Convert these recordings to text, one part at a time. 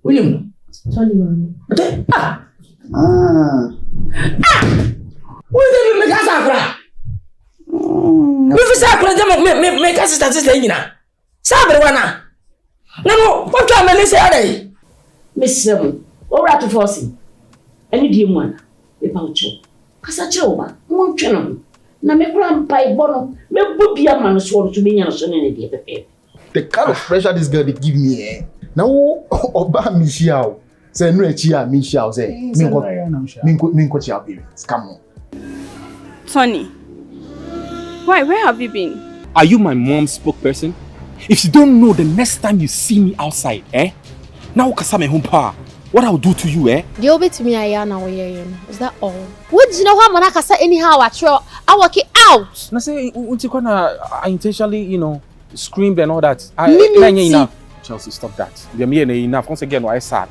William. Tony man. What did you make us after? If I make us start saying, Sabrina. No, what can I say? Miss Seven, or rat to forcing. Any dear one, about you. Casachoba, one channel. Na me grandpa bono, me book your man swore to be a son in the kind of pressure this girl they give me, eh? Now, Oba Michelle, say no chia, Michelle say, Minko chia parents. Come on. Tony, where have you been? Are you my mom's spokesperson? If you don't know, the next time you see me outside, now Kasame Humpa, what I'll do to you, You'll be to me, Ayana, is that all? What do you know how Manaka anyhow? I walk it out. I say, I intentionally, screamed and all that. Enough. Chelsea, stop that. You're me enough. Once again, why sad?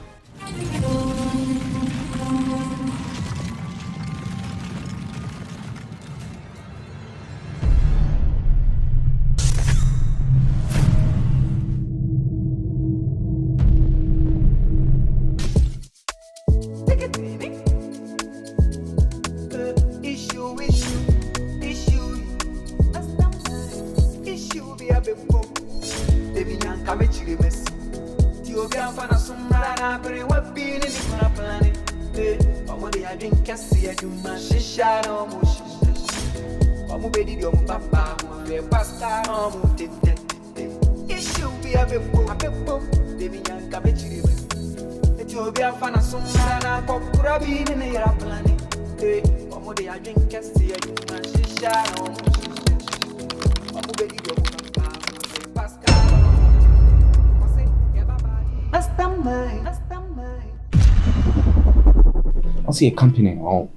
I see a company home.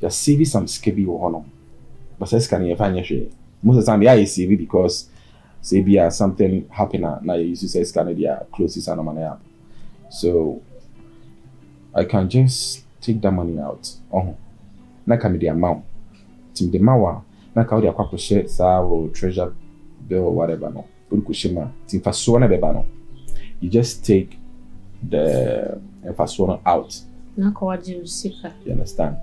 You're saving some skibby or honor. But I can you find your most of the time, yeah, you see because say something happen now you used to say scan their closest and money up. So I can just take that money out. Na can be the amount. Tim the mawa, na ka the aqua share or treasure bill or whatever no. Put Tim fasona beba no. You just take the fasona out. Na KWADWO Siki. You understand?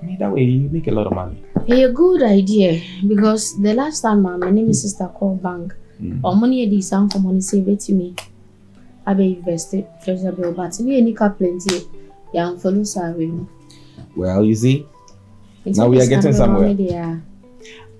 I mean that way you make a lot of money. Hey, a good idea because the last time my name is sister called bank. Or money this uncle money save it to me. I be invested treasure bill, but me any plenty. Yeah, follow sorry. Well, you see, now we are getting somewhere. There.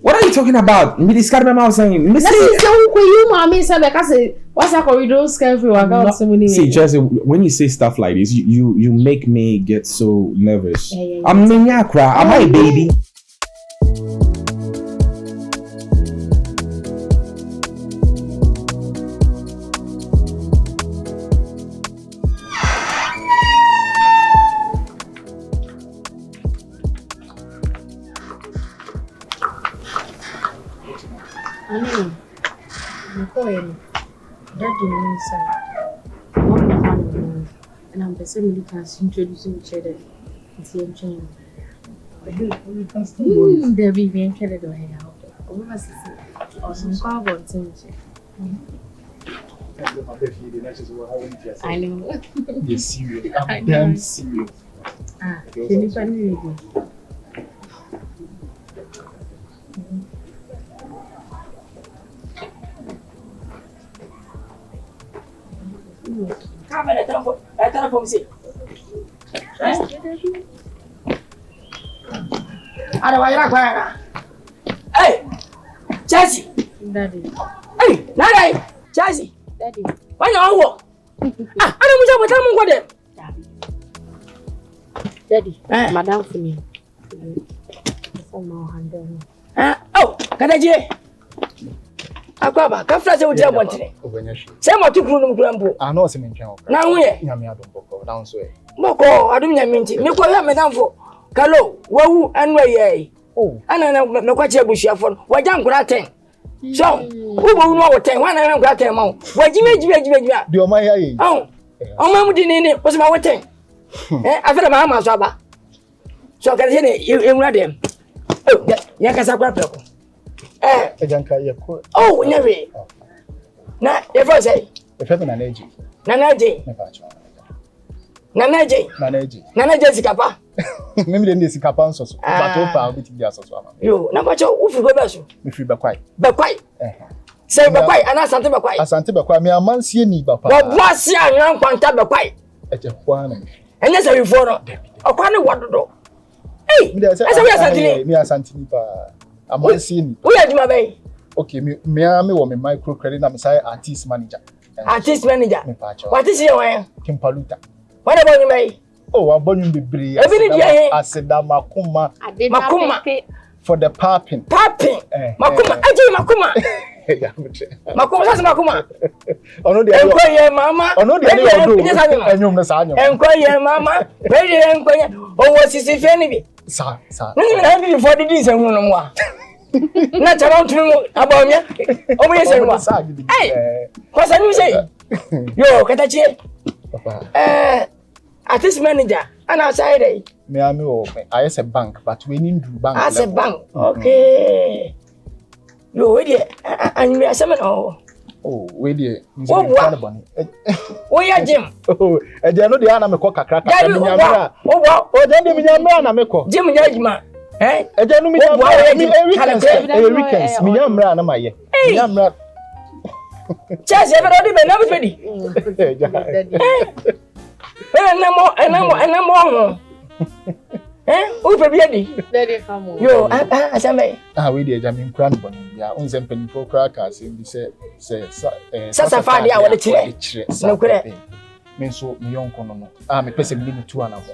What are you talking about? Me this card mama saying. You mommy say because what's that corridor scary workout so many. See, Jesse, when you say stuff like this, you make me get so nervous. Yeah. I'm Nyakra. I'm my baby. And I'm the same class introducing each other. It's the channel. The VIVIAN channel do I have. Awesome content. I know. You're serious. I'm damn serious. Can you find me? Come on, I telephone see. Hey, Chelsea. Daddy. Hey, Nana, Chelsea. Daddy. Why you walk? I don't know Daddy. Madam for me. Oh, Kadaji. Akwaba, ka frase wo je abontere. Se mo tukuru no mkurampo. I know some nchen okra. Na wo ye. Nyame adom boko, down so e. Boko, adum nyame nti. Me ko ya medamfo. Kalo, wawu anu ye. Oh. Ana me kwa che busuafo no. Waja nkura 10. So, wo bo no wo 10, wana na nkura 10 ma wo. Wajime. Di o ma ya ye. Oh. O ma mu di ni, wo se ma wo 10. Afere ma ma so aba. So ka je ne ewura dem. Oh, ya kasa kwa preko. Ejanka ye ko. Oh, never. Na, if I say. If I na energy. Nanaje. Nanaje sikapa. Mimi de sikapa nso so. But o pa obiti dia so so ama. Yo, na ba cho ufi go be so. Me free Bekwai. Bekwai. Say Bekwai, ana Asante Bekwai. Asante Bekwai, me amansie ni ba pa. Bo boase anwan kwanta Bekwai. Eje kwa na. Enye say before no. Okwa ne wododo. Hey, asa we Asante ni. Me Asante ni pa. Amansie ni. Wo ya dima be. Okay, me wo me microcredit na me say artist manager. Artist manager. What is your name? Kimpaluta. What about you, me? Oh, abonyu bebre. Aseda makuma. For the popping. Popping. Makuma. Aje makuma. Makuma sasa makuma. Ono de enkoye mama. Ono de odo. Enyum na sa anyum. Enkoye mama. Ready enkoye. Owo sisi fe ni bi. Sa. Nini na bi for the dis enwu no mo a. Na chama ntunu abawnya. Omo yese nwa. Eh. Kwasa ni say. Yo, katachi. Papa. Artist manager. Ana say dey. Me ami o I as a bank but we need to bank. As a bank. Okay. Yo, we dey anyi asem no. Oh, we dey. We ya gym. Oh, e dey no dey ana me ko kakra kakra me nyamra. O dey me nyamra na me ko. Gym nya jima. Eh? E dey no me nyamra. Weekends. Me nyamra na maye. Nyamra. Chase everybody be na be fedi. Enamo. Upe biadi. Daddy come. Yo, asame. We dey jamin kran boni bia. Unse mpanifo kra ka se bi se sasa fadi a wole chire. No kure. Me so me yonko no. Me pese bi ni tu ana ho.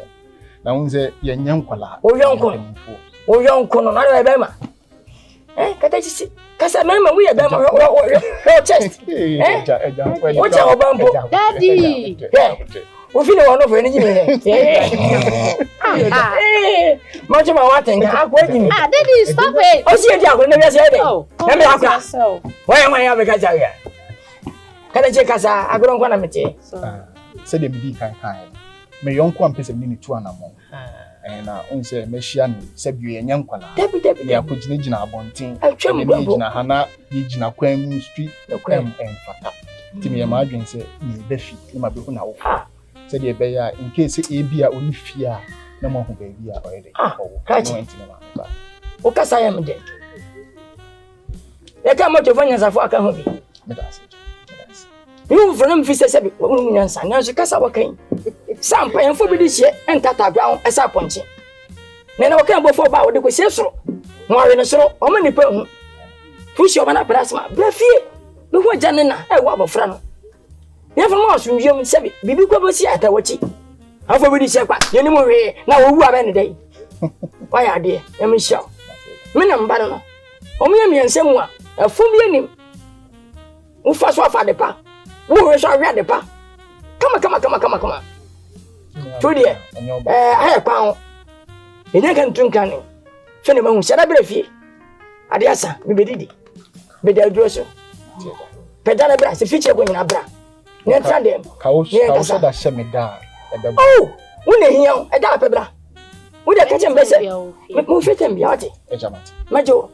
Na unse ye nyankwala. O yonko no na be ma. Kata chisi. Kasa mama we be ma your chest. Ocha obambo. Daddy. Ufile wono fo ni jimi ne. Macho ma watenga akwa jimi. Daddy stop it. O si e di akwa na biase de. Na me akwa. Why ya be kacha ya. Kada che kasa agoro nkwa na mete. Se de midi kan. Me yonko am pese ni tu anamo. Na unse me hia ni se bi ye nyankwala. Debi. Ya ko gina abonten. Atwam gina hana ye gina kwam street fata. Timi ye ma adwen se ni be fi ma be hu na wo. Se de be ya in case e bia oni fia na mo ho be bia oyede. O kasa ya mde. E ka mo to fanya safo aka ho bi. Me da se. You for them fi se bi wo nyansa na so kasa wakan. Sampa yan fo bi di hye entata gwa esa ponche. Na wakan bo fo ba wo de ko se soro. Mo awe no soro o ma nipa hu. Fushi o bana plasma. Bra fie. Me ho jane na e wo abofra no. Ya fa mo asu wiem se bibi kwa bosi atawachi. Afo bi di hye kwa. Ye ni mo hwe na wo wu abe ne dai. Wa ya de e me hye. Me na mba no. O me yemi ensem a afo bi anim. Wo fa so afa de pa. Wo hwe so ahwe de pa. Kama. Tudi aye pa. Enya kan tunkan ni. Fe ne mahu shada bra fie. Ade asa me bedidi. Be da duro so. Pedana bra se fiche go nyina bra. Ne ntra dem. Ka wo so da hye me da. Oh, wo ne hia o da pe bra. Wo da kache mbese. Mo fetem bia oti. Ejamati. Majo.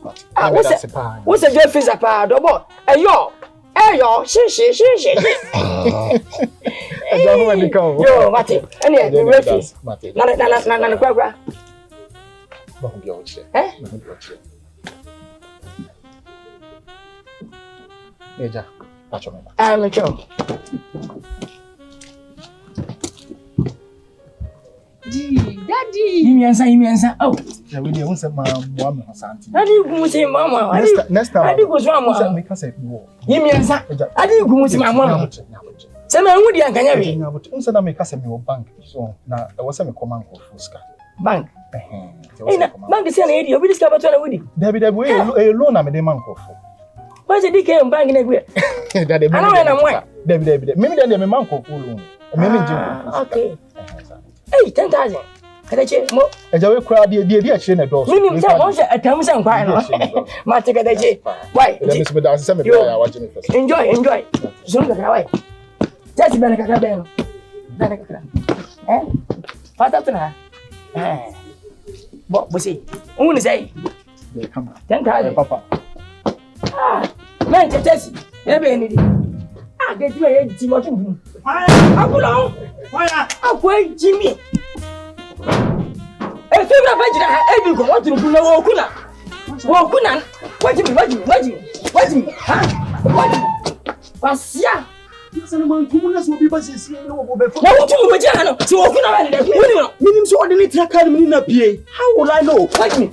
Wo se jo fiza pa dobo. Eyo, shi. Ejo ni ka o. Yo, mate. Ene ni refi. Na kwa. Ba hu bia o che. Eja, pacho me. Me cho. Daddy. Imiansa. Oh. Ya we dey won say ma mo am Asante. Daddy gumusi mama. Next time. Daddy go so am. Say me ka say wo. Imiansa. Daddy gumusi mama. Say me hu di ankanya we. Unsa na me ka say me wo bank. So na e wo say me come anko fuska. Bank. Na bank say na edi obi diska bato na wudi. David we loan na me dey man ko fu. Why say DK bank na gwe? Daddy me. Ana na mo. David. Me dey me man ko fu loan. Me nje. Okay. Hey, 10,000. Kada che mo. Eja we kra dia a chire na do. Minim say mo say atam say nkwa no. Ma te kada che. Why? Let me see me da say me ya watch me first. Enjoy. Zuru kada why? Just bana kada be no. Bana kada. Fata tuna. Bo si. Unu say. Come on. 10,000. Papa. Man che chesi. E be ni di. Get you a ti mo tun. Abulo. Akwai Jimmy. Fibra bajira ebi go want to kuna wokuna. Wokuna. Wajimi. Ha? Wajimi. Basia. Sasa man kumuna so bi ba sisi no wo be fo. Na wutu mu bajira no. Si wokuna ba de. Minim so ordinary tracker mi na pie. How will I know? Wajimi.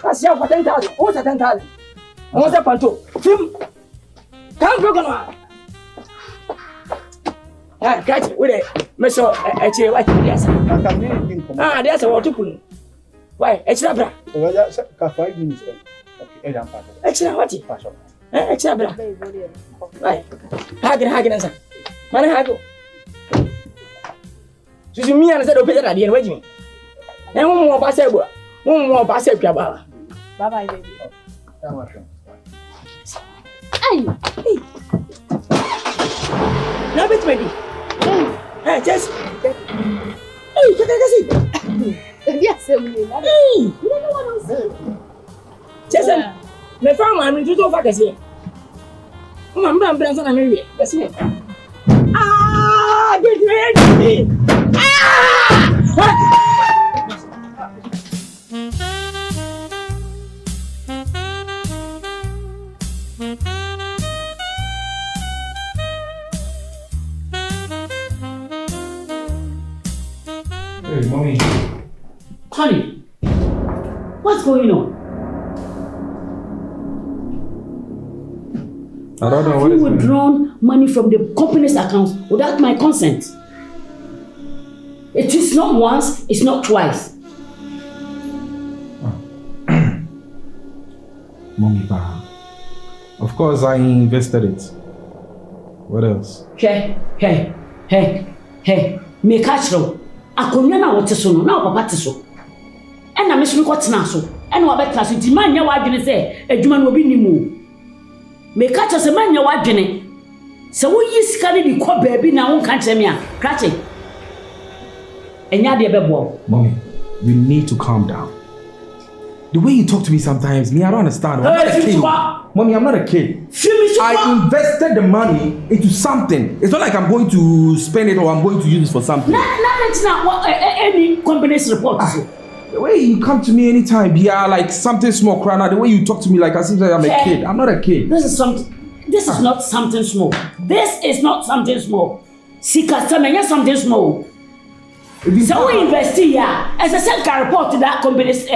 Basia for 10,000. What's 10,000? What's up panto? Film. Can't go on. Ah, catch with it. Meso eche what yes. There's a water pool. Why? Extra bra. Oya ka 5 minutes. Okay, jam pa. Extra what? Extra bra. Why? Hagen answer. Man hago. Susu mi ana say do pete radio waji mi. En mo ba say bo. Mo ba say pia ba. Bye bye baby. Ay. Na bet ready. Hey, just. Hey, get it. Yes, hey. You don't know what I'm saying. Just me found my to do for here. Mama, I'm brand on me. That's it. Ah, get ready. Hey, mommy. Honey, what's going on? I don't know what you is going on. withdrawn money from the company's account without my consent. It is not once, it's not twice. Mommy, of course I invested it. What else? Hey. Me catch you. Akonya na wote so no na papa te so. E na me so ko tena so. E na obetena so ti manya wadwene se adwuma no obi nimu. Me catch you se manya wadwene. Se wo yi sika ne di ko baabi na won kan kire me a. Krache. Enya de bebo. Mommy, you need to calm down. The way you talk to me sometimes, me, I don't understand. I'm not a kid. Mommy, I'm not a kid. I invested the money into something. It's not like I'm going to spend it or I'm going to use it for something. That's not what any company's report is. The way you come to me anytime, yeah, like something small, Krana, the way you talk to me like as if I'm a kid. I'm not a kid. This is not something small. This is not something small. Sika something small. So we invest here as a second report to that company's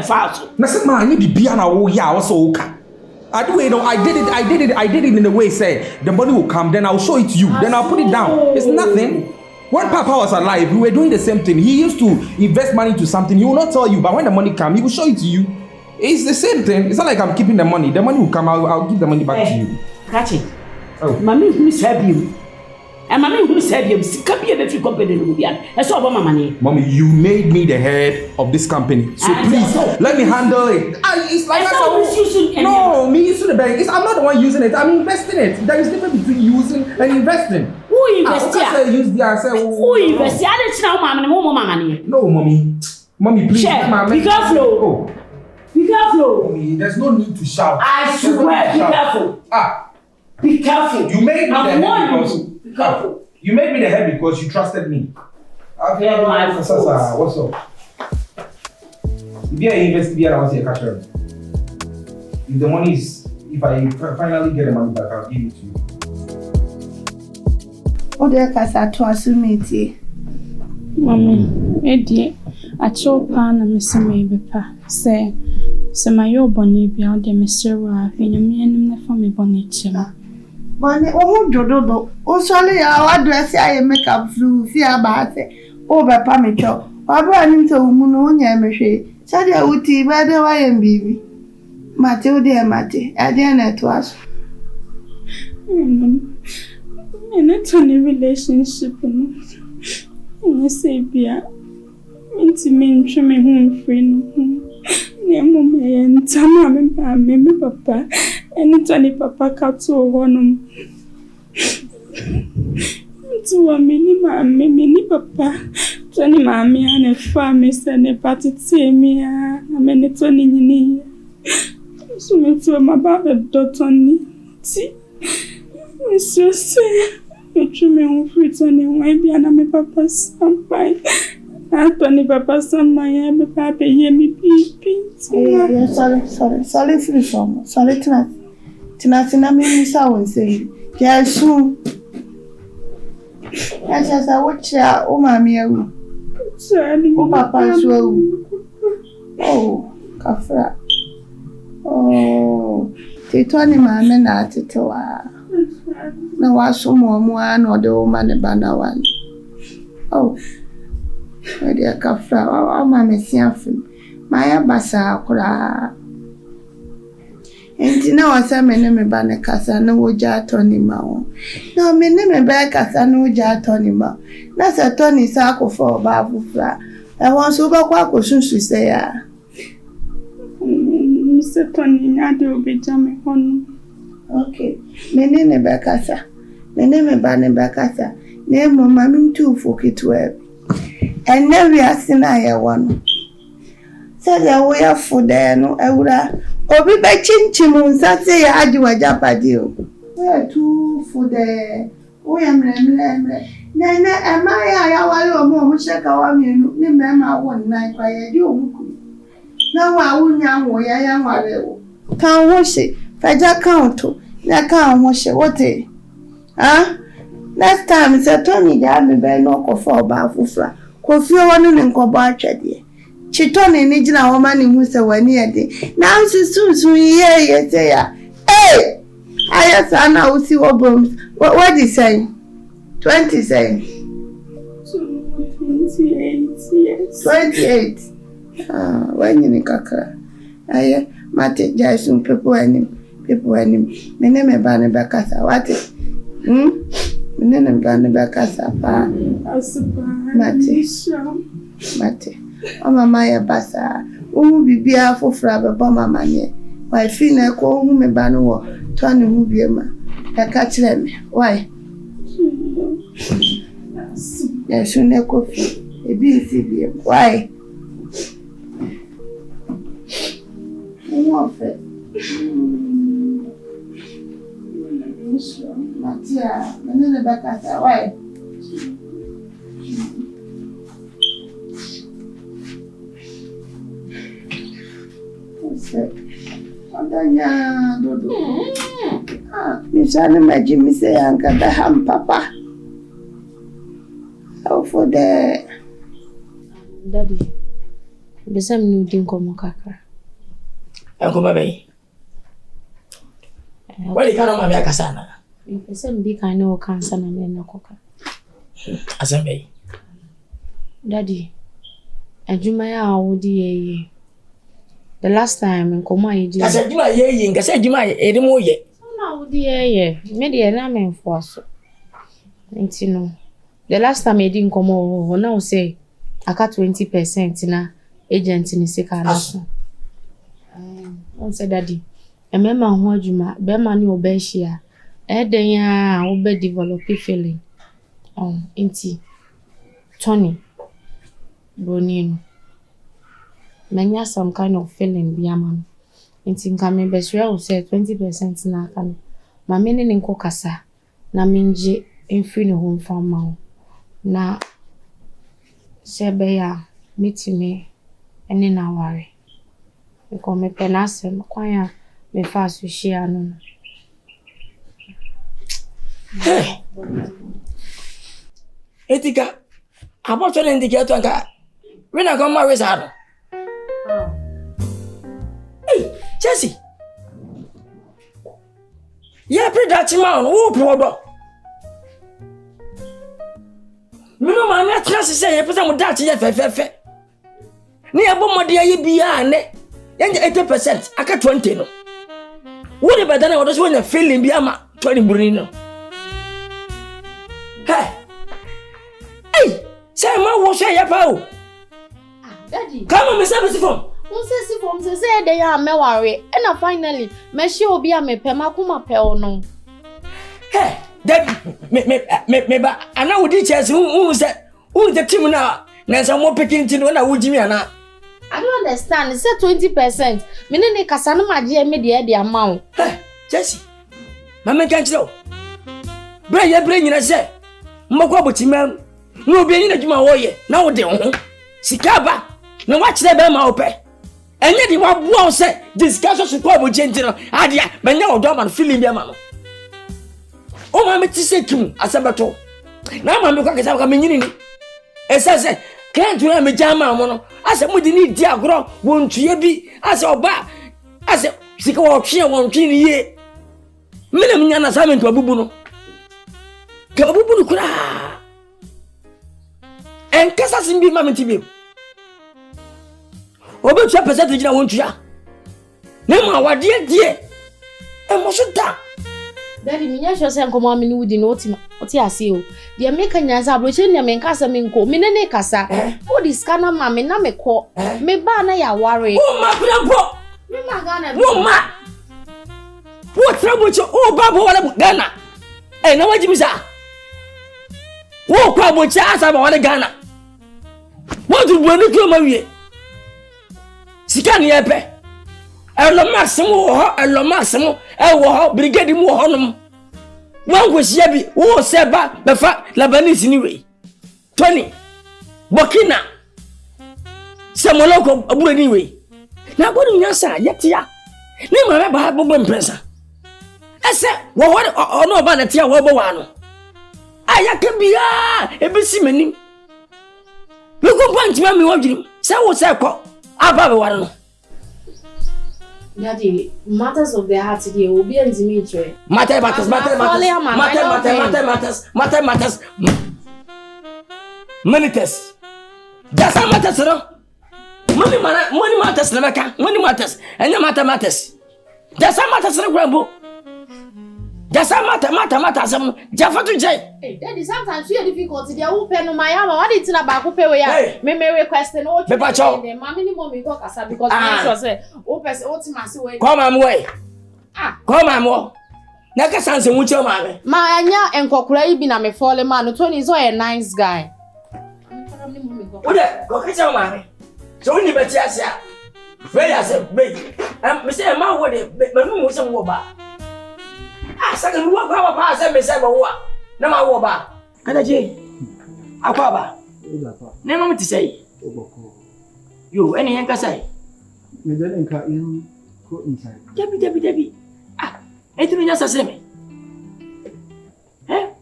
files. Listen, man, I need to be an hour. Yeah, also okay. I do it. No, I did it in the way say the money will come, then I'll show it to you, then I'll put it down. It's nothing. When Papa was alive, we were doing the same thing. He used to invest money into something. He will not tell you, but when the money comes, he will show it to you. It's the same thing. It's not like I'm keeping the money. The money will come. I'll give the money back to you. Catch it. Oh, Mommy, who serve you? And mommy who serve you? Come here, the free company. That's all about my money. Mommy, you made me the head of this company, so please let me handle it. It's like no, me using the bank. I'm not the one using it. I'm investing it. There is a difference between using and investing. Who invests here? Who invests? I didn't know money. No, mommy, please. Be careful. Oh. Be careful. Mommy, there's no need to shout. I swear, be careful. Be careful. You made me the head because be careful. You made me the head because you trusted me. Okay, my Sasa, what's up? If you invest, I want to catch her. If the money is, if I finally get the money back, I'll give it to you. Oboy kasa to asumiti. Mommy, Eddie, I told Pan and Miss May Bepa, say, my old bonny beyond the Mr. Wife in your meaning for me bonnet. Bonnie, oh, Dodo, oh, sorry, our dress, I make up flu, fear about it. Over Pamicho, I brought him to Munonia Meshe, Sadia Uti, by the way, and baby. Matilda, Mate, I dare not to us. In a tiny relationship, I say, Bia, into me, trimming home friend. Near Mommy and Tama, and Papa, and Tony Papa cut to one. To a mini Papa, Tony Mammy and a farm is and a party to me, a minute 20 years. So, me to my Baba daughter, see. So say, you me on free to any way be and my papa sampai. I told papa sampai me papa hear me beep. Yeah, sorry free from. Sorry Tina me sound say. Yeah, soon. Yes, I watch ya o mami ewu. O papa so. Oh, kafra. Oh, titoni mama na atitewa. Na waso mo ano de o mane bana wan. Oh. We dey kafra o mama siafim. Maya basa akura. Enti na wasa me bana kasa na woja atoni ma o. Na me ba kasa na woja atoni ma. Na sa toni sa akofo ba afufra. E won so ba kwa kosunsu se ya. Mr. Tony ade obeja me hono. Okay. Me ba kasa. Me ba ne ba kasa. Na mo mami ntu fokitwe. Enne wi asina ya wono. Sada wo ya fude no ewura obi be chinchim nsase ya agi waja padi o. We tu fude o ya mre. Na ama ya wale o mo sheka wa mienu ni mema won na kwa ya di omuku. Na wa wunya wo ya nware o. Kan wo se faja count na kan wo se wote. Ah? Next time se Tony da me be no ko for ba fufra. Ko fi wonu ni nko ba atwede. Chitoni ni jina woma ni hu se wani ede. Na nsusu ye say ya. Hey! Aya sana usi obom. What is saying? 20 saying. 28 yes. 28. When you kaka. Aya mate jaisun people anim. Mene me ba ne bakasa. What? Mene me ba ne bakasa pa. Mate. O mama ya basa. Umu bibia fofra beba mama nye. Why fi na ko hu me ba no wo. To ane hu bia ma. Ya ka kire me. Why? Ya shune ko fi. Ebi isi bia. Why? Umofe. Matia, menene bakata. Why? Adanya dodo. Misane maji mise yanka da ham papa. How for the Daddy. Besam ni udin komo kakra. Enko mabei. Wali kana mama ya kasana. Besam di kana o kansa na me na koka. Asembe. Daddy. Ajuma ya awudi ye. The last time in Koma you did. Kasa juma ye kasa juma e mo ye. Na awudi ye. Me de na me enforce. Nti no. The last time I didn't come over, now say aka 20% na agent ni sika na so. On say daddy. E mema ho adwuma, be ma ni obehia. E den ya obe develop feeling. Nti Tony Bonino. Manya some kind of feeling bi ama. Nti nka me be sure say 20% na aka no. Ma me ni nko kasa na menje emfiri ne ho mfa ma. Na sebe ya mitime ene na ware. Because me penase kwanya me fa so share no. Etika aboto ne ndike to nka we na come marry sa no. Hey, Jesse. Yeah, pretty that man, who problem? Mino ma na trust say e pesa mo dat ye fe. Ni ebo mode ye bia ne. Yenje 80% aka 20 no. Wo de bedana wo so nya feeling bia ma 20 buri no. Hey, say ma wo say ya pa o. Daddy. Come on, me say from. Say from say dey ya me ware. E na finally me she obi a me pe makuma pe o no. Hey, that me ba ana wudi chance who say who the team now na some more picking tin na wudi me ana. I don't understand. It's 20%. Me ne kasa no magie me de amount. Hey, Jesse. Mama can't know. bra ye bra nyina se mbakwa abotimam no obi nyina djuma wo ye na wo de ho sika ba na wa kire ba ma wo pe enye di wa bua wo se discussion so ko aboje ntino adia benya wo do man feeling bi ama no o ma meti se kim asabato na ma me kwa kesa ka menyini ni esase client na me jama mo no ase mo di ni di agro wo ntuye bi ase oba ase sika wo twe wo ntwe ni ye mena mnya na assignment abubu no ke abubu no kura en kasa simbi ma menti bi obi twa pesa te gina wo ntua na ma wade die e mo so da Daddy, me nya sure say nkomo amini wudi no oti ase o. De me ka nyansa abroche nya me nkasa me nko. Me ne kasa. O di scanner ma me na me ko. Me ba na ya ware. O ma brabo. Me ma Ghana. Wo ma. Wo traboche o babo wala Ghana. Na wajimi sa. Wo kwa boche asa ba wala Ghana. Wo du bonu kyo ma wie. Sika ni epe. Elo maximo ho elo maximo wo ho brigade mu ho nom wan ko sia bi wo se ba be fa Lebanese ni we 20 Burkina Samoloko abura ni we na go ni nyansa yetia ni ma ba bo mpresa ese wo ho no ba na tia wo bo wa no ayaka bia ebisi manim me ko punch ma mi wo dwiri se wo se ko aba be wa no Daddy, matters of the heart today will be in Dimitri. Matters. Matters. That's how matters, no? Money matters, Namaka. Money matters. And your matters. That's how matters, no, Grambo. That's how matters. Jaffa to Jay. Hey, Daddy, sometimes we are difficult. They are open on my arm. What is in a back? May request an old mammy mommy because I say, open ultimacy. Come on, way. Come on, more. Naka sans and with your mammy. My anya and Cocray been a fallen man. Tony is a nice guy. What go get your mammy. So only but yes, yeah. Very as a baby. And Mr. Man, what it, but no was some woba. Second walk our pass and say, no, my woba. And a J. Aquaba. Never to say. You, any anchor say. Me then anchor in go inside. Debbie. It will just say me.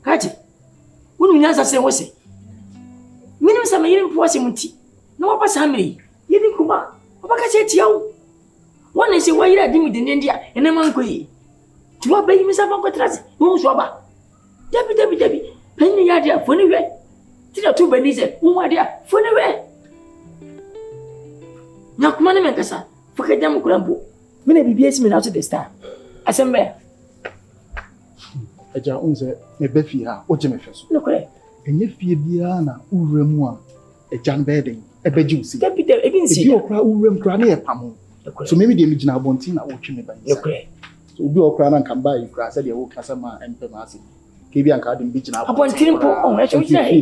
Catch it. Wouldn't you say what's it? Minimum some year for Simonti. No, but Sammy. You didn't come out. What can I say to you? One is why you are doing in India and a monkey. Tu vas payer mes affaires contre ça. On soit bas. Debbie. Penny yadia funny way. Tira tu benise. Umadia funny way. Nyakumane menkasa. Forget them kurambo. Mene BBS me now to the star. Asembe. Eja unse me be fi ha o je me feso. No kore. Enye fie bia na uremu a eja no be den e be ji usi. Debbie even see. Ebi okra urem kra na e pamo. So maybe dey me gina abontin na wo twi me ban. No kore. Obi okra na nkamba yi kra se de wo kasa ma empem ase ke bi anka de bi gina abontin po on e so gina e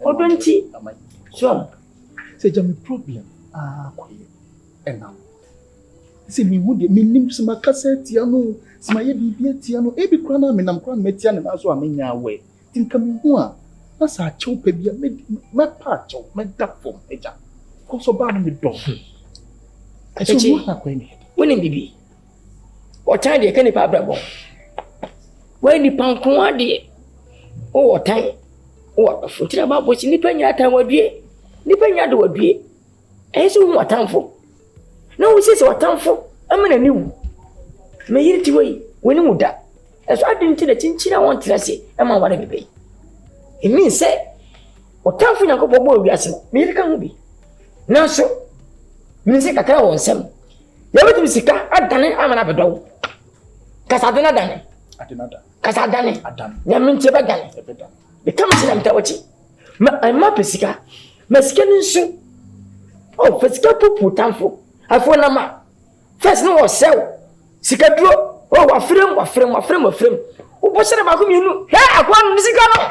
odonti so se jam problem koye enam se mi hu de mi nim se makasa tia no se ma ye bibia tia no e bi kra na me nam kra na tia na so amenya we tinka mi hu a na sa chew pe bia me pa chew me da fom eja ko so ba no me do e so wo na kwa ni woni bibi o tan de kani pa brabo we ni pankon ade o tan o futira ba bo ni panya tan wadue ni panya de wadue e so hu atanfo na wo sese watanfo amana ni wu me yiri ti we woni mu da e so ade nti na chinchira won tirase e ma ware bebe e mean say o tanfo nyanko bobo wiase me yiri kan hu bi na so me se kakra won sem ya wetu bisika adane amana bedo kasadana dane adenada kasadane adan ya minche bagane ebeda be kama sina mtawachi ma pesika mesika nsu oh pesika popu tanfo afo na ma first no sell sika duro oh wa frame o bo sere ba ko mienu he akwa no sika no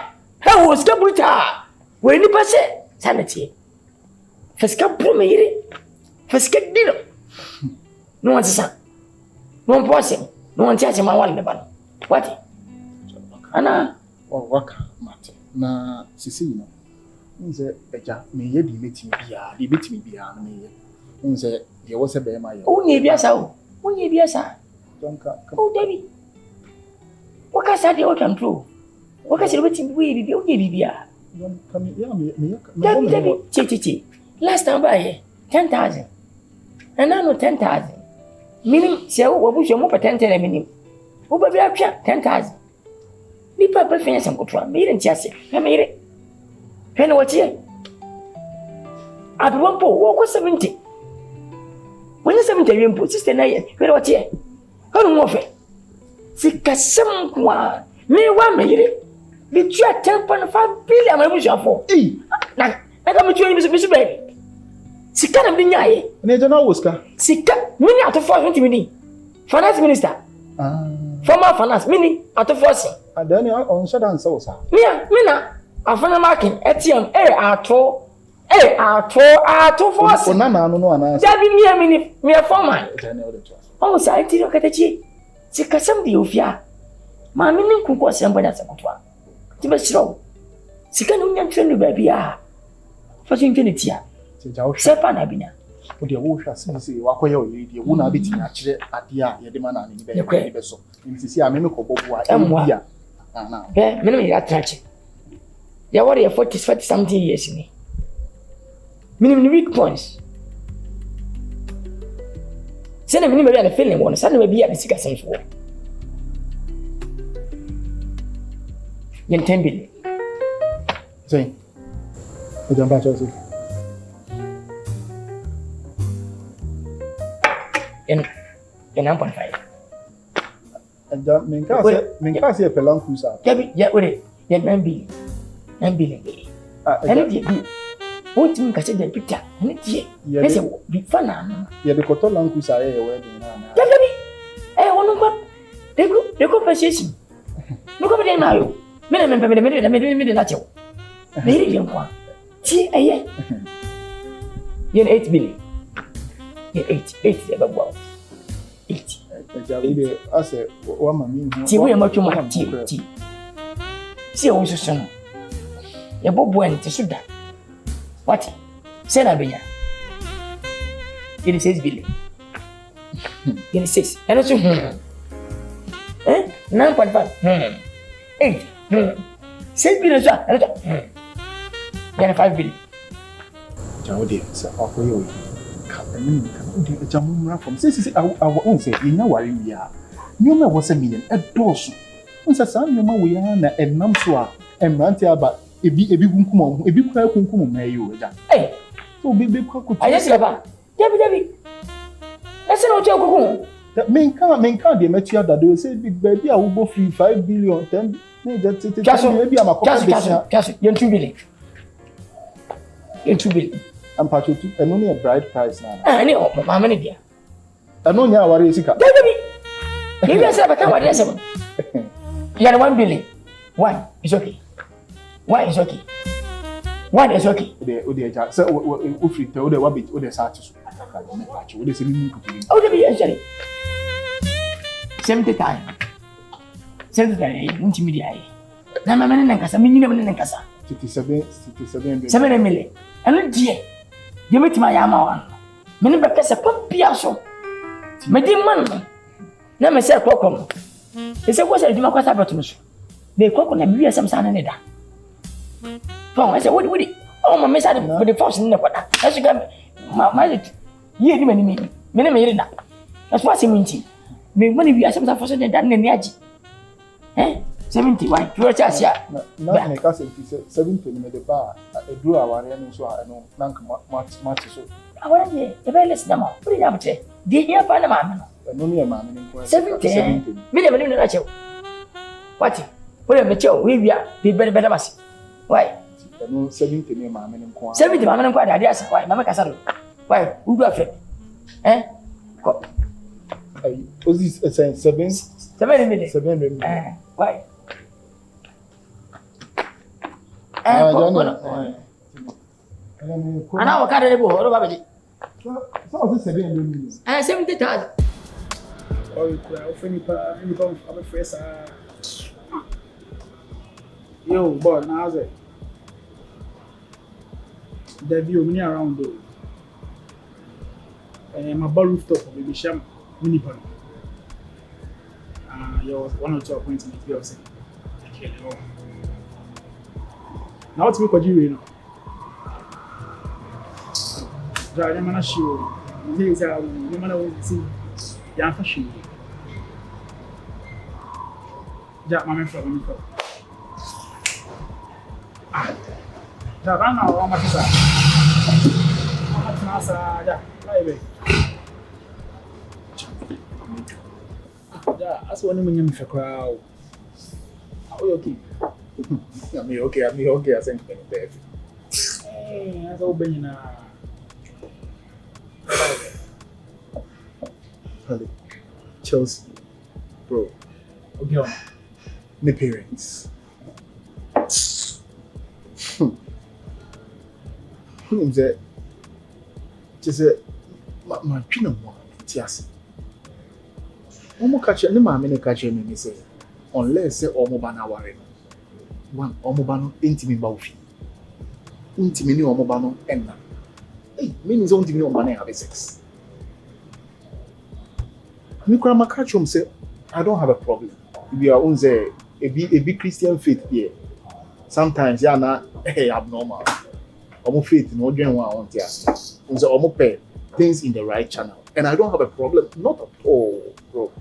he wo sika bruta we ni pase sanati pesika pro me yire pesika dilo no one sa no one pose no one chase ma wale ba what ana waka mate na sisi no nze eja me ye di metimi bia na me ye nze de wo se be ma ye Unye biasa o. Unye biasa. donka O David. Waka sa de o control. Waka se betimi bibi unye bibia. donka me ya me David. Chi. Last time by here 10,000. And now no 10,000. Meaning say wo bu mo patent na minim. Wo ba bia twa 10,000. Nipa ba fanya sam kotwa. Me ire ntiase. Na me ire. Hwene wo tie. Abwampo wo ko 70. When 70 yempo 69. Hwene wo tie. Hanu mo fe. Sikasem kwa. Me wa me ire. Bi twa 10.5 billion ma bu shafo. Na ka me twa ni bisu be. Sika na binya ye. na eja na woska Sika mini atofo 20 mini. Finance minister. Former finance mini atofo si. adani on shadan so sa Mina afana marking ATM ato for si. na no ana Dabi mini former. adani o de to Oh sa iti ro katachi. Sika sam di ofia. Ma mini nkuko sembo na sakotwa. Tibe siro. Sika no nya trend ba bia. Fa infinity a. eja wo Sepa na binya. o de wo hwa sisi wakoye o ye de wo na beti na kire ade a ye de ma na ni be so sisi a me ko bobo a bia na Be mini me attract. Ya what you 40 something years ni. Mini weak points. Sene mini me be feeling one, sane me be at the sika sense wo. Yen 10 billion. sei eja ba cho sei Yen 9.5. eja menka se pelan kusa Kabi ya ore yen 9 billion. 9 billion. Ene die bi. What mean ka se de picture? Ene die. Ese bi fana. ye de koto lan kusa ye we de na Kabi. Wono kwa. De compensation. No ko be na yo. Me na chew. Me ri yen kwa. Ti eye. Yen 8 billion. Yen 8 eba bwa. 8. eja we de ase wa mami hu Ti we ma twoma ti. Si o so so no. Ye bobo en ti suda. What? Say na benya. Yen 6 billion. Yen 6. Eno so 9.5. 8. 6 billion so. Eno so. Yen 5 billion. eja wo de se wakoye o ka eni ka o de eja mumra from sisi awo on say enya ware wi a nyoma wo se miyen edoso on say sa nyoma wo ya na enam so a emranti aba ebi kunkum ebi kwa kunkum ma yi o eja so be kwa ko Ayesi ba. Debi. Ese no che okuku. menka de metua dado say big baby a wo go free 5 billion 10 na eja tete maybe amakopa Just yen 2 billion. Yen 2 billion. ampacho tu eno ne bride price na Ani o mama ne dia. eno nya ware esika Debi. Maybe I say ba kan wade asem. Yen 1 billion. 1 is okay. 1 is okay. 1 is okay. o de eja say o free te o de wa bit o de sa ati so ataka me pacho o de se ni kuturi Oh, debi actually. 70 time. 70 time intimidia ai. Na mama ne nkasa, me nyina me ne nkasa. 67 7 million. Ano die. De metima ya ma wan. Me ne bekasa papia so. Me di man. Na me se kokom. Ese ko se di makwasa beto so. De kokko na biya sam sana ne da. Fon ese wodi. Oh mama sa de force ne kwada. Ese ga ma ye di mani me ne me yire da. That's why seminti. Me money biya sam sa force ne da ne ne aji. 71. You just ya. na me ka 70 ni me de ba edu aware no so a eno nanka match so Awara je, e be less na ma. Puri ya bute. Di ya pa na ma no. eno ni e ma me nko 70. Me de me na chew. What? Puri me chew, we bia, bi be na masi. Why? eno 70 ni e ma me nko 70 ma me nko ada asa. Why? Mama ka saro. Why? Udu afe. Ko. ai ozi 7 million. Why? Ana wakada lebo ro babaji. So 7 million. 70,000. Oh, you could have any pa, I'm a fresh. Yo, boy, now how's it? The view me around though. My bar rooftop, baby sham, mini pan. Your 1 or 2 appointments, you say. Okay, now what's me for you now? I'm not sure. These are no matter what you see. Yeah, for sure. Yeah, my friend. Ah, yeah, I know how much is that. How much is that? Yeah, baby. Yeah, that's one of my crowd. How you okay? I'm okay. I think I'm better. Hey, that's all been now. Chelsea, bro. Okay, on. My parents. Just my children want tears. Omo catch any man catch me say unless say omo bana worry. One omo bano intimi bawfi. Intimi ni omo bano enna. Hey, means intimi ni omo bana have sex. Me grandma catch him say I don't have a problem. We are on the a big Christian faith here. Sometimes yeah na abnormal. Omo faith no join one on there. On the omo pay things in the right channel. And I don't have a problem. Not at all, bro.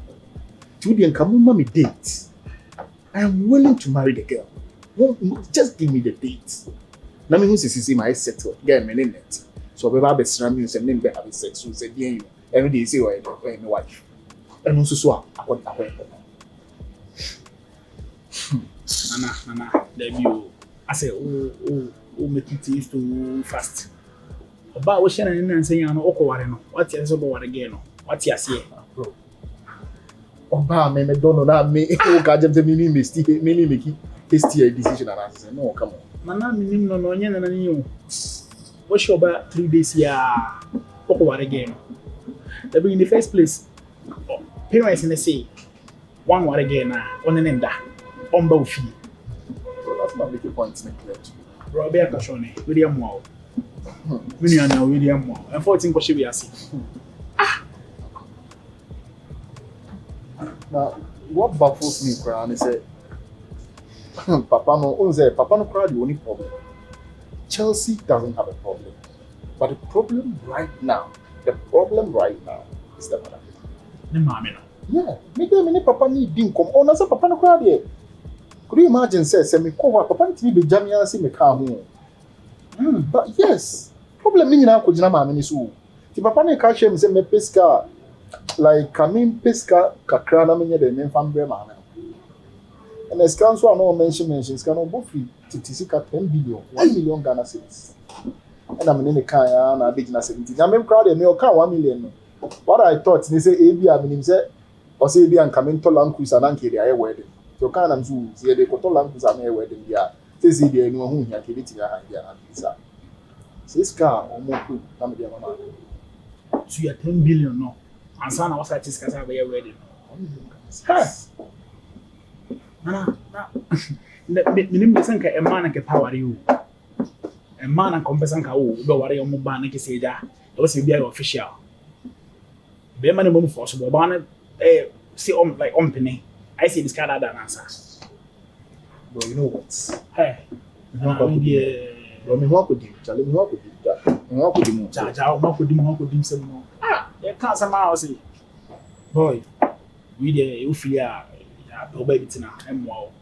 Today come mommy date. I am willing to marry the girl. Just give me the date. Na me who see my settle. Get me in it. So we have a sram you say name be have sex. So say you. Every day say why my wife. And also so I Nana, let you. I say, oh, make it taste too fast. About what Shannon and saying, no, Okowareno. What's your about again? What's your say, bro? Oba, me don't know that me. Oh, God, just me mistake. Me make it hasty decision and answer. No, come on. Nana, me no nana you. What's your about 3 days here? Okowar again. That be in the first place. Parents in the say, one war again, one and that. On both feet. So that's not making points neglect. Robbie Akashone, William Wow. William Wow. And 14 Koshibiasi. Now, what baffles me, Kran, is that Papa no crowd the only problem. Chelsea doesn't have a problem. But the problem right now is the mother. The mommy no. Yeah, make them any papa need didn't come. Oh, that's a papa no crowd here. Could you imagine say me call papa need be jamia see me come home. But yes, problem me na ko jina ma me so. Ti papa na ka share me say me pesca like coming pesca kakra na me nye de me fam bre ma na. And as council no mentions can go free to tisika 10 billion, 1 million Ghana cedis. And I'm in the car na be jina 70. Na me crowd me o ka 1 million no. What I thought they say AB I mean say or say be and coming to land cruise and anke dey wedding. So can am so say dey ko to land cruise and wedding dia. Say dey no hu hia ke biti ya dia na visa. Say scar o mo ku na me dia mama. So you 10 billion no. And sana was at this casa be wedding. Nana, minim besan ka e man ka power you. E man ka compesan ka o be ware yo mo ba na ke say ja. E was be official. Be man mo force bo ba na see like penny. I see this kind of answer. Bro, you know what? Hey. Bro, me what could do? Charlie, me what could do? Me what could do more? What could do some more? You can't somehow say, boy, we there you feel Oboy Bitina and wow.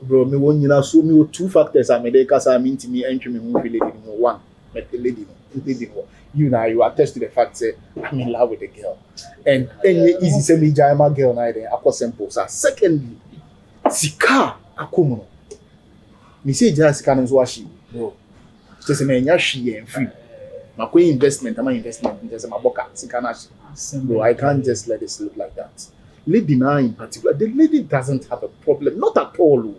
Bro, me one you so me 2 factors I made because I mean to me entry me who feel lady no one, but the lady no. You attest to the fact say I'm in love with the girl. And any easy say me jaima girl na there akọ simple. Secondly, sika akomo. Me say just sika no so washi. Bro. Just me nya hwe en free. My investment, just my boka, bro, I can't just let it slip like that. Lady now in particular, the lady doesn't have a problem, not at all.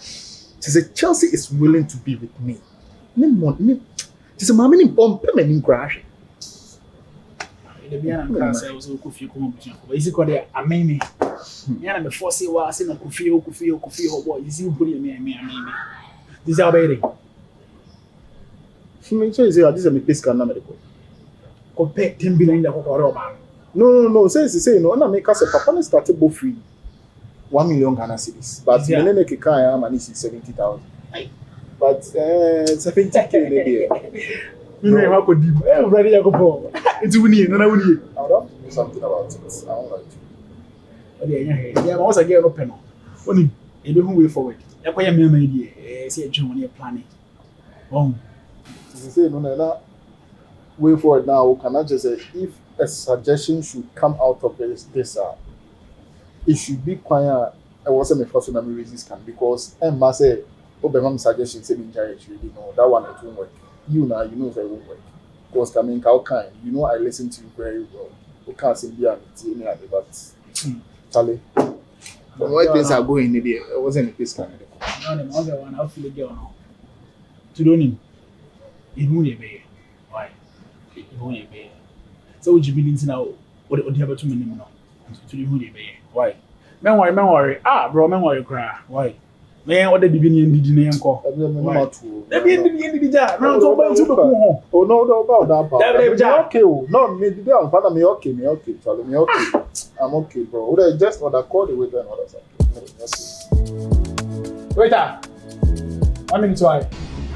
She said Chelsea is willing to be with me. She said, "Mommy, bomb permanent crash." The Bian and Cancer was a coffee competition. Is it called a meme? Yeah, me force you was in a coffee, boy. You see, bully me. This is our baby. She means this is a pesca number. Compare 10 billion in the No. Say no. I make us a papa started both free. 1 million Ghana cedis. But the name of Kaya man is 70,000. But 70K maybe. You know how could you ready to go? It's winning, and I will do something about it. I don't like to. Yeah, once again, open. Only a little way forward. That's why I'm here. See a Germany planning. Oh, say no, way forward now. Can I just say if a suggestion should come out of this, it should be quite. I wasn't a first time resist can because Emma say, "Oh, my mom suggestion say me really no that one it won't work." You know it won't work because coming how kind I listen to you very well. You can't say be but Charlie. The way things are going in there, it wasn't a place kind of. No, the other one I'll feel again now. To do him, it won't be why? It won't be. So would you be now? What do you have to me now? To do who they be? Why? Man worry. Bro, man worry cry. Why? Man, what the beginning did you call? The beginning did that. No, oh, no, about that. Okay, no, me, father, me okay, Charlie, me okay. I'm okay, bro. Would I just order call the waiter and order something? Waiter, 1 minute, why?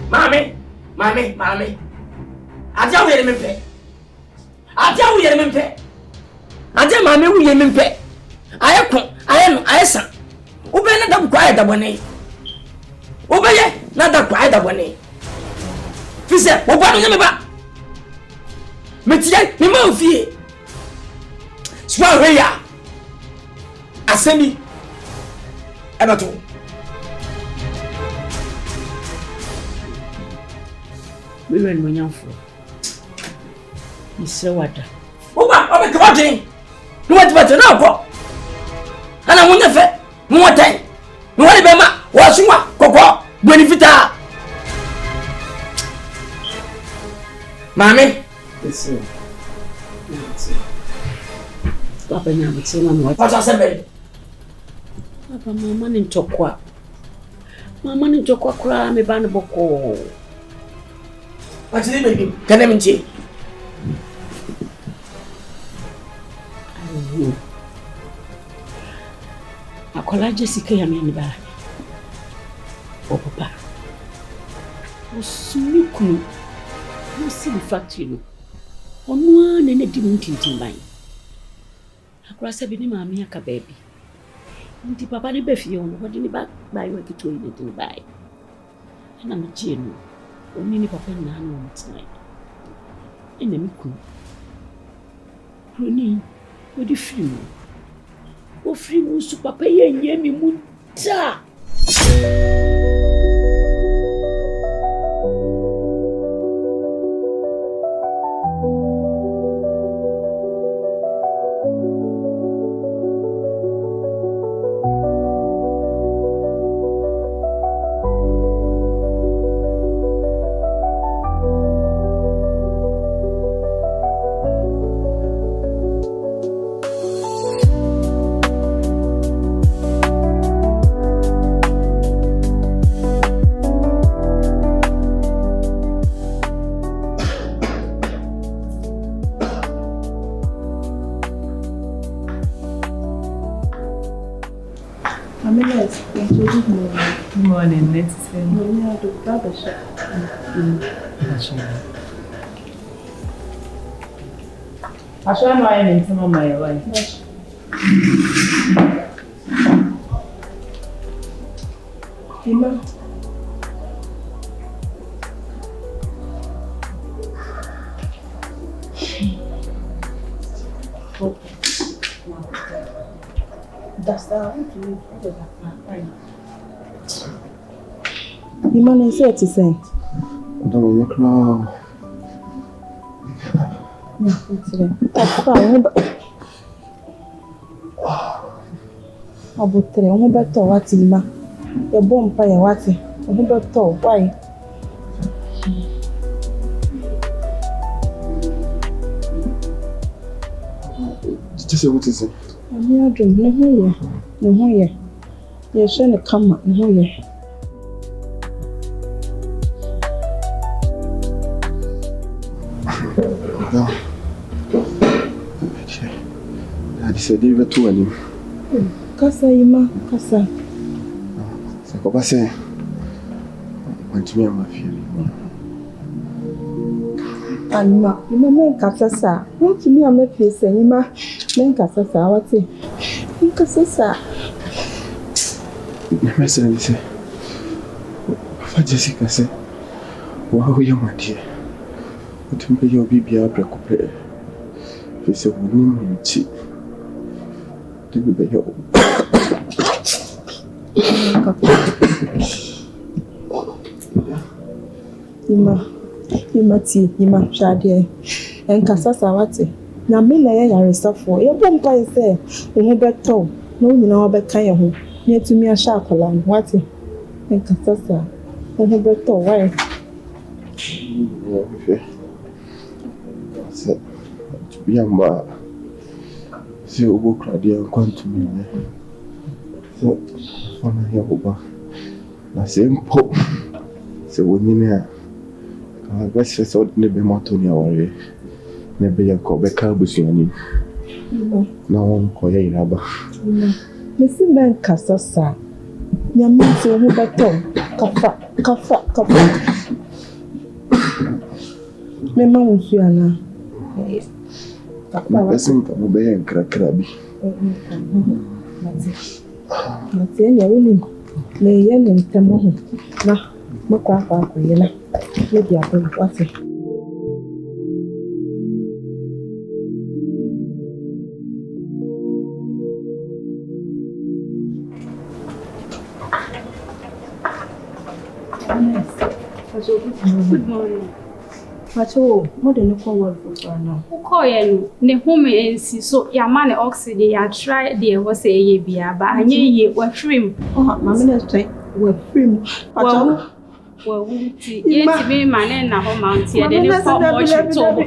Mommy. I tell you, mommy, we am pay. I am son. Open not quiet the one. Obey, not that quiet the one. Fisa, what do you mean? Metia, me move here. Swallow here. I send me. Ever we were when young for. Mr. Water. Oh, I'm recording. You want better now, and I wonder if more time. You want to be my washing what? Coco, benefita. Mammy, listen. Papa, now would say, what I said. Papa, my money to quack. My money to quack, me banaboko. What's the name? Can I mention? Akola Jessica ya me ba. O papa. O sumi kunu. No see the factory no. Onu an na di muntintin ban. Akola se bi ni maami aka baby. Nti papa ne ba fie ono, wodi ni ba yo akito yi ne ba. Na me tie no. Oni ni papa na no mtnai. Ena mi kunu. Roni, wodi film. O filho su papa yenye mi muta. Good morning, let's say. I show my name to my wife. Ima. That's the Imane say to say. Don't look now. Abutre, omo beto wati ima. E bom pa ya wati. Omo beto, why? Did you say what is it? Ami adum ne ho ye. Ye hwe ne kama ne ho ye. No. I said even to any. Kasa yima, kasa. Se ko ba se. Continue ma fille. Anima, yima men kasa sa. Want me am fie se yima men kasa sa wati. Kasa sa. Me se ni se. Fa Jessica se. Wa ho yo ma die. Otumbe yo bibia prekope. Fi se woni nti. Be yo. Yima shade enkasa sawate na me na ya yaresafo ye bompa ise wo beto na wo nyina wo beka ye ho na etumi ahya akola no wate enkasa sa wo beto why se biamba se obo krade kwantumi ne so ona ye oba na se mpo se wonyine a best so ne be moto ni awore ne be yanko be ka busuani na won ko ye iraba me si men kasasa nyame se ho beto kafa me ma unsu ana na pesin ka mo be yan krakra bi mate ya woni me ye ne ntamo ho na makwa ko ye na maybe I don't want it. Good morning. Macho, more than a call word for now. Who call you? Ne home and see so your man oxygen. Ya try the was a ye be a ba ye were free. Oh, my minister, we're free. Well, yes, me man na ho mount here. Then you come watch tobo.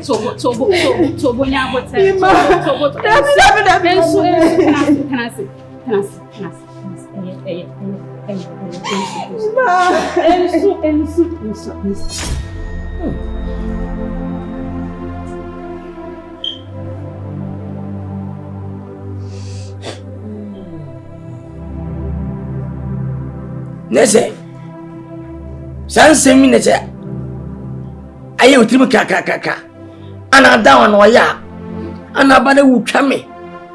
Nese. Sanse minute. Aye utrimu kaka. Ana dawa no ya. Ana bana wutwa me.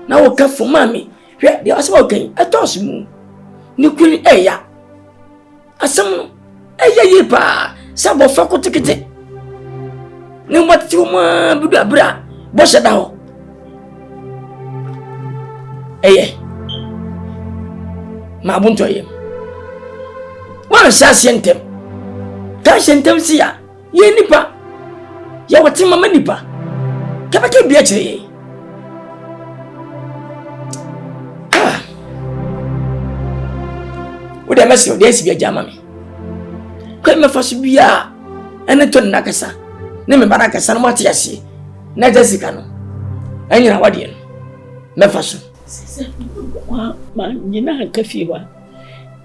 Na wo ka fo mami. Hwe de aso okan. Atos mu. Ni kuni eya. Asam eya yipa. Sabo fa ko tikete. Ni wati uma budu abra. Bo sheda ho. Eye. Ma bunto ye. Wa sha sentem. Ka sentem sia. Ye nipa. Ya wati mama nipa. Ka ba ke bia kire. Wo de mesi o de esi bia jama me. Kwa me fa so bia ene to na kasa. Ne me bara kasa no mati ase. Na Jessica no. Anyina wade no. Me fa so. Wa ma nyina ka fi wa.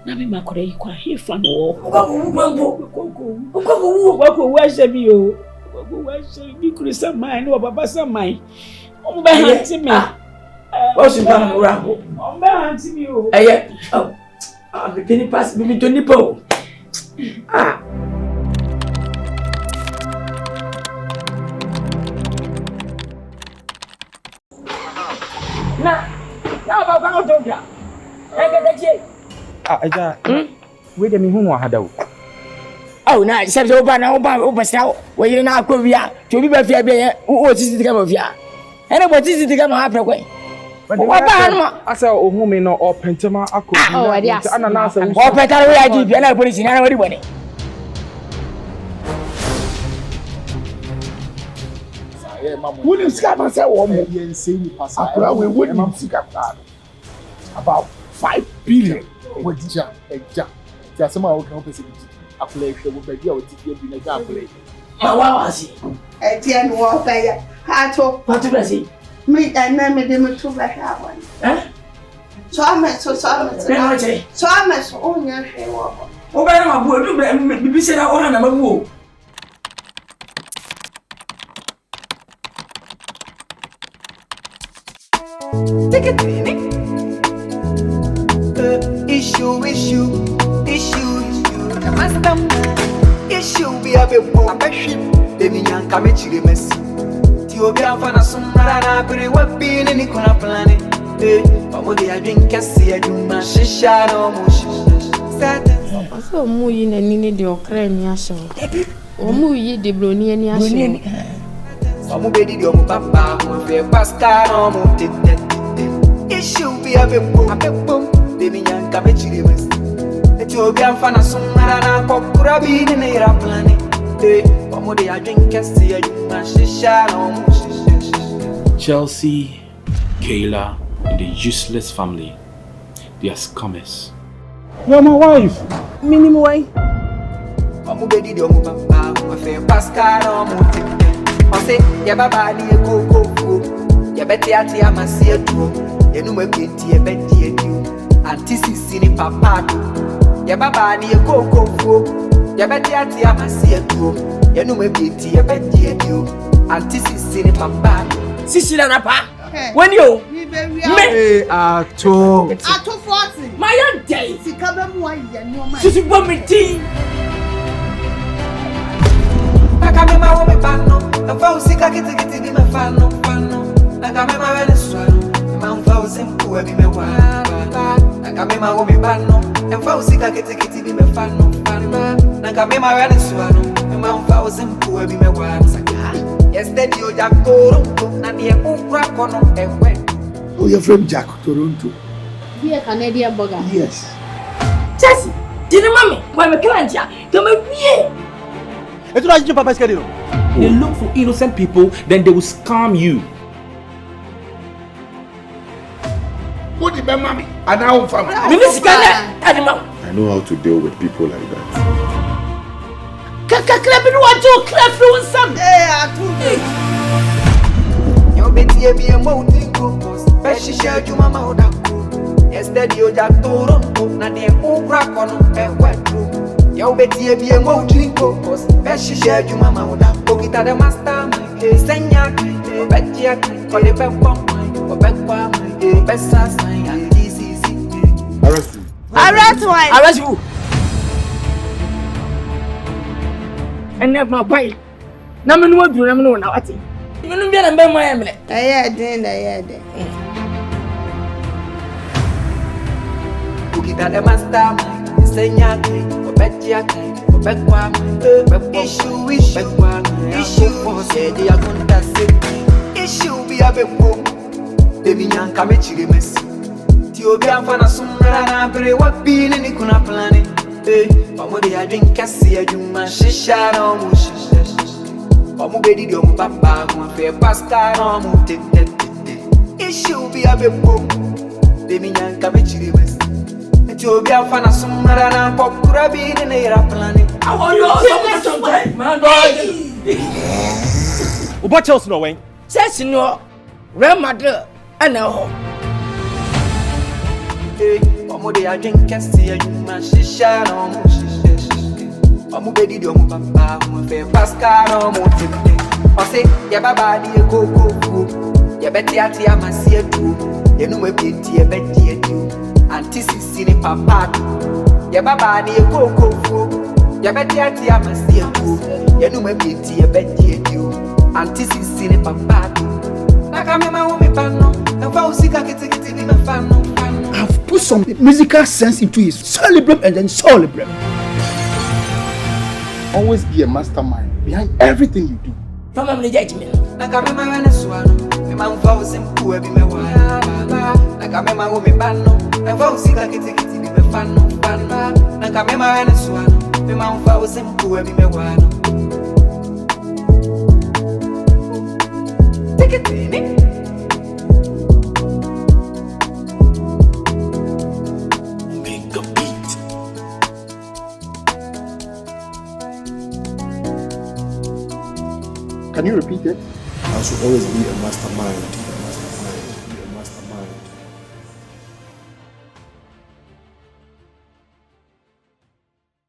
Na me makore yi kwa he fa no. Ko wa shebi o. Ko wa shebi krisa mai no baba samai. O be hanti me. Wa so ba no ra ho. O be hanti me o. Eye. Me kini pass me to nipo. Na ba ba to dia. Eje. Aja. We de me hu no hada wo. Oh na se so ba na oba sa wo yire na akowia. To bi ba fia be o sisi tika ba fia. Ene bo sisi tika no ha prekwen. Wa ba no asa ohun mi no o pentema akobi. Ana na asa o pentare we agi bia na police na wori bone. William Scott say wo mo ye nseni pasa. Akura we William Scott about 5 billion. Wodija eja. Ti asema o kan pese bi. Akula ehwe wo ba bi a o ti bi na ja akula. Ma wa si. Eti en wo pa ya. Ha to. What do you say? Me and then me dem to back one. So I'm so on your hair. Oh, my boy, be said I want to move. Take it, issue. The master issue be a bit more passion. The young come to the mess. Tio Fana Sumara, pretty well being in the corner planet. What they are drinking, see a human shisha no motion. So, Muyin and Nini de Ocrania show. Or Muyi de Bruniania show. Some baby, your papa, who will Pascal or Monte. Issue be a bit more, baby young come to the west. The Tio Fana Sumara, Pokurabi in the air planet. What they are drinking, see a human shisha no motion. Chelsea, Kayla, and the useless family. They are scammers. You're my wife. Minimum way. Mamu bedi di omu papa, we fe Pascal or Monte. I say, ya baba ni e go. Ya beti ati amasi edu. Ya nume binti e beti edu. Antisi sini papa do. Ya baba ni e go. Ya beti ati amasi edu. Ya nume binti e beti edu. Antisi sini papa do. Sisi na pa. When you Hey, Ato 40. my day. Sikabe mu ayi no ma. Sisi bomiti. Nakamema wo me pano, afa usika kiti bi me fano. Nakamema we ne swano, ma mfa usimpu e bi me wa. Nakamema wo me pano, afa usika kiti bi me fano. Nakamema we ne swano, ma mfa usimpu e bi me wa. Yesterday o Jack Toronto, na die ukra kono ewe. Oh, you're from Jack Toronto. Be a Canadian burger. Yes. Chelsea, didn't mommy, why me can't ya? Come here. They look for innocent people, then they will scam you. What did my mommy? And now family. I know how to deal with people like that. Yo beti e bi e mo tingo, peshi sheju mama odako. Yesterday o Jack Toronto, na die ukra kono ewe. Yo beti e bi e mo tingo, peshi sheju mama odako. Kita the master, senya, obeti ak, kole pe pom, obekwa, besa sign and DCC. Arrest him. Arrest you. And never my boy. Na me no do na me no na wati. Me no bia na be mo ya mele. Aye den. Kita the master, senya, obeti ak, obekwa, issue for say they are going to say. Issue be a beko. Baby young come to the mess. Tio be Fana Sumara na pere wa bi ni kuna plane. Omo they are drink kasi ajuma shisha no mo shisha. Omo bedi di omu papa mo fe Pascal no mo te. Issue be a beko. Baby young come to the mess. Tio be Fana Sumara na pokura bi ni era plane. I want you something. Man boy. What Chelsea no way? Says no. Grandmother and a Omo they are drink kasi ajuma shisha no mo shisha. Omo bedi di omu papa mo fe Pascal no mo te. O say ya baba di e go. Ya beti ati amasi edu. Ya nume binti e beti edu. Antisi sini papa do. Ya baba di e go. Ya beti ati amasi edu. Ya nume binti e beti edu. Antisi sini papa do. Nakamema wo me pano, enfa usika kiti bi me fano. I've put some musical sense into it. Celebrate and then celebrate. Always be a mastermind behind everything you do. Mama me judgment. Nakamema we ne swano, me ma mfa usimpu e bi me wa. Nakamema wo me pano, enfa usika kiti bi me fano. Nakamema we ne swano, me ma mfa usimpu e bi me wa. Take it in it. Make a beat. Can you repeat it? I should always be a mastermind